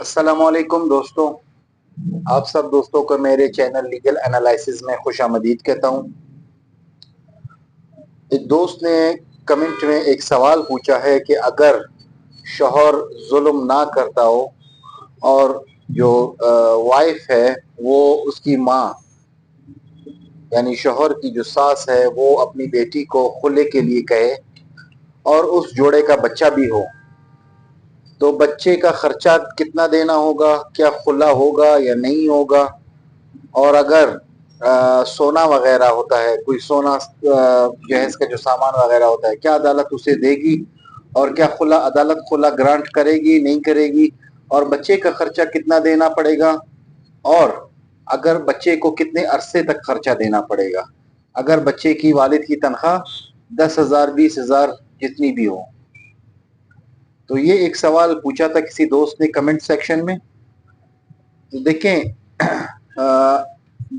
السلام علیکم دوستوں، آپ سب دوستوں کو میرے چینل لیگل انالائسز میں خوش آمدید کہتا ہوں۔ ایک دوست نے کمنٹ میں ایک سوال پوچھا ہے کہ اگر شوہر ظلم نہ کرتا ہو اور جو وائف ہے وہ اس کی ماں یعنی شوہر کی جو ساس ہے وہ اپنی بیٹی کو خلے کے لیے کہے اور اس جوڑے کا بچہ بھی ہو، تو بچے کا خرچہ کتنا دینا ہوگا، کیا خلا ہوگا یا نہیں ہوگا، اور اگر سونا وغیرہ ہوتا ہے، کوئی سونا جہیز کا جو سامان وغیرہ ہوتا ہے، کیا عدالت اسے دے گی، اور کیا عدالت خلا گرانٹ کرے گی نہیں کرے گی، اور بچے کا خرچہ کتنا دینا پڑے گا، اور اگر بچے کو کتنے عرصے تک خرچہ دینا پڑے گا اگر بچے کی والد کی تنخواہ 10,000 20,000 جتنی بھی ہو۔ تو یہ ایک سوال پوچھا تھا کسی دوست نے کمنٹ سیکشن میں۔ تو دیکھیں،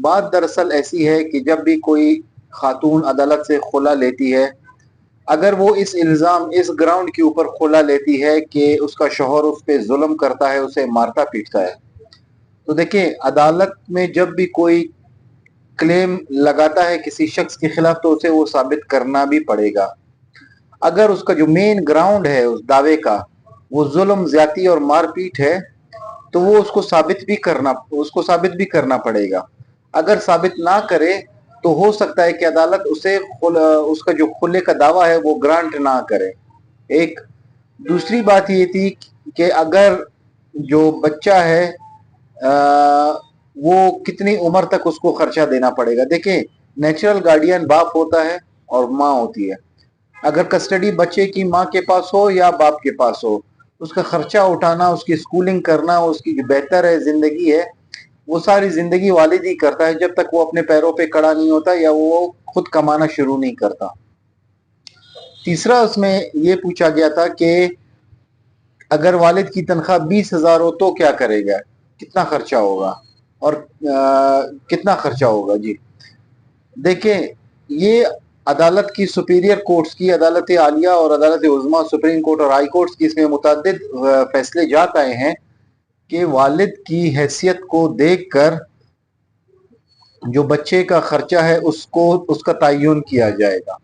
بات دراصل ایسی ہے کہ جب بھی کوئی خاتون عدالت سے خلا لیتی ہے، اگر وہ اس گراؤنڈ کے اوپر خلا لیتی ہے کہ اس کا شوہر اس پہ ظلم کرتا ہے، اسے مارتا پیٹتا ہے، تو دیکھیں عدالت میں جب بھی کوئی کلیم لگاتا ہے کسی شخص کے خلاف تو اسے وہ ثابت کرنا بھی پڑے گا۔ اگر اس کا جو مین گراؤنڈ ہے اس دعوے کا وہ ظلم، زیادتی اور مار پیٹ ہے تو وہ اس کو ثابت بھی کرنا پڑے گا۔ اگر ثابت نہ کرے تو ہو سکتا ہے کہ عدالت اس کا جو خلے کا دعویٰ ہے وہ گرانٹ نہ کرے۔ ایک دوسری بات یہ تھی کہ اگر جو بچہ ہے وہ کتنی عمر تک اس کو خرچہ دینا پڑے گا۔ دیکھیں، نیچرل گارڈین باپ ہوتا ہے اور ماں ہوتی ہے۔ اگر کسٹڈی بچے کی ماں کے پاس ہو یا باپ کے پاس ہو، اس کا خرچہ اٹھانا، اس کی سکولنگ کرنا، اس کی جو بہتر ہے زندگی ہے وہ ساری زندگی والد ہی کرتا ہے جب تک وہ اپنے پیروں پہ کھڑا نہیں ہوتا یا وہ خود کمانا شروع نہیں کرتا۔ تیسرا اس میں یہ پوچھا گیا تھا کہ اگر والد کی تنخواہ 20,000 ہو تو کیا کرے گا، کتنا خرچہ ہوگا اور کتنا خرچہ ہوگا۔ جی دیکھیں، یہ عدالت کی سپیریئر کورٹس کی، عدالت عالیہ اور عدالت عظمیٰ، سپریم کورٹ اور ہائی کورٹس کی اس میں متعدد فیصلے جات آئے ہیں کہ والد کی حیثیت کو دیکھ کر جو بچے کا خرچہ ہے اس کا تعین کیا جائے گا۔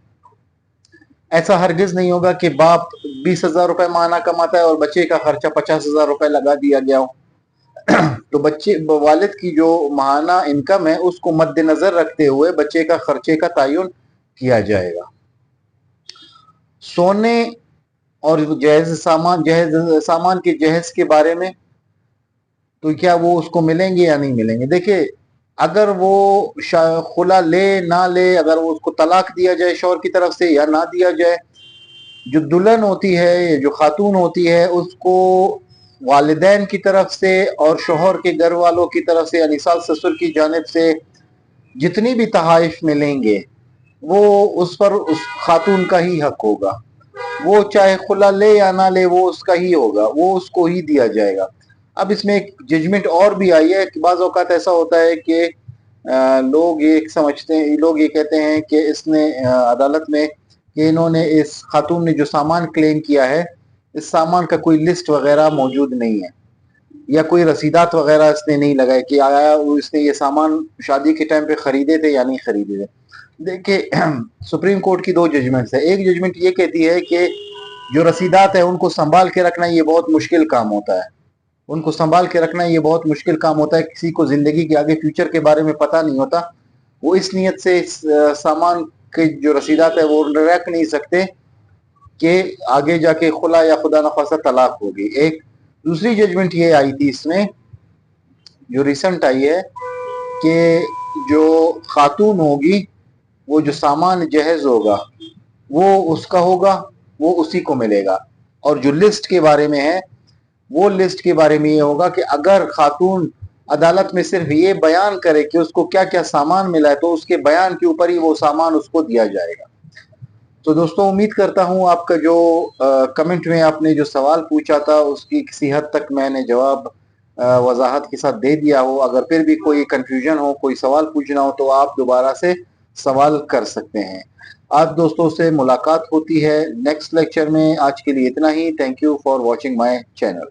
ایسا ہرگز نہیں ہوگا کہ باپ 20,000 روپے ماہانہ کماتا ہے اور بچے کا خرچہ 50,000 روپے لگا دیا گیا ہو۔ تو والد کی جو ماہانہ انکم ہے اس کو مد نظر رکھتے ہوئے بچے کا خرچے کا تعین کیا جائے گا۔ سونے اور سامان کے جہیز کے بارے میں تو کیا وہ اس کو ملیں گے یا نہیں ملیں گے۔ دیکھیں، اگر وہ خلا لے نہ لے، اگر وہ اس کو طلاق دیا جائے شوہر کی طرف سے یا نہ دیا جائے، جو دلہن ہوتی ہے، جو خاتون ہوتی ہے، اس کو والدین کی طرف سے اور شوہر کے گھر والوں کی طرف سے یعنی ساس سسر کی جانب سے جتنی بھی تحائف ملیں گے وہ اس پر اس خاتون کا ہی حق ہوگا۔ وہ چاہے خلا لے یا نہ لے وہ اس کا ہی ہوگا، وہ اس کو ہی دیا جائے گا۔ اب اس میں ایک ججمنٹ اور بھی آئی ہے کہ بعض اوقات ایسا ہوتا ہے کہ لوگ یہ کہتے ہیں کہ اس نے عدالت میں کہ انہوں نے اس خاتون نے جو سامان کلیم کیا ہے اس سامان کا کوئی لسٹ وغیرہ موجود نہیں ہے یا کوئی رسیدات وغیرہ اس نے نہیں لگائے کہ آیا اس نے یہ سامان شادی کے ٹائم پہ خریدے تھے یا نہیں خریدے تھے۔ دیکھیں، سپریم کورٹ کی 2 ججمنٹس ہیں۔ ایک ججمنٹ یہ کہتی ہے کہ جو رسیدات ہیں ان کو سنبھال کے رکھنا یہ بہت مشکل کام ہوتا ہے، ان کو سنبھال کے رکھنا یہ بہت مشکل کام ہوتا ہے۔ کسی کو زندگی کے آگے فیوچر کے بارے میں پتہ نہیں ہوتا، وہ اس نیت سے اس سامان کے جو رسیدات ہے وہ رکھ نہیں سکتے کہ آگے جا کے خلا یا خدا نخواستہ طلاق ہوگی۔ ایک دوسری ججمنٹ یہ آئی تھی اس میں جو ریسنٹ آئی ہے کہ جو خاتون ہوگی وہ جو سامان جہیز ہوگا وہ اس کا ہوگا، وہ اسی کو ملے گا، اور جو لسٹ کے بارے میں ہے وہ لسٹ کے بارے میں یہ ہوگا کہ اگر خاتون عدالت میں صرف یہ بیان کرے کہ اس کو کیا کیا سامان ملا ہے تو اس کے بیان کے اوپر ہی وہ سامان اس کو دیا جائے گا۔ تو دوستوں، امید کرتا ہوں آپ کا جو کمنٹ میں آپ نے جو سوال پوچھا تھا اس کی کسی حد تک میں نے جواب وضاحت کے ساتھ دے دیا ہو۔ اگر پھر بھی کوئی کنفیوژن ہو، کوئی سوال پوچھنا ہو تو آپ دوبارہ سے سوال کر سکتے ہیں۔ آج دوستوں سے ملاقات ہوتی ہے نیکسٹ لیکچر میں۔ آج کے لیے اتنا ہی۔ Thank you for watching my channel.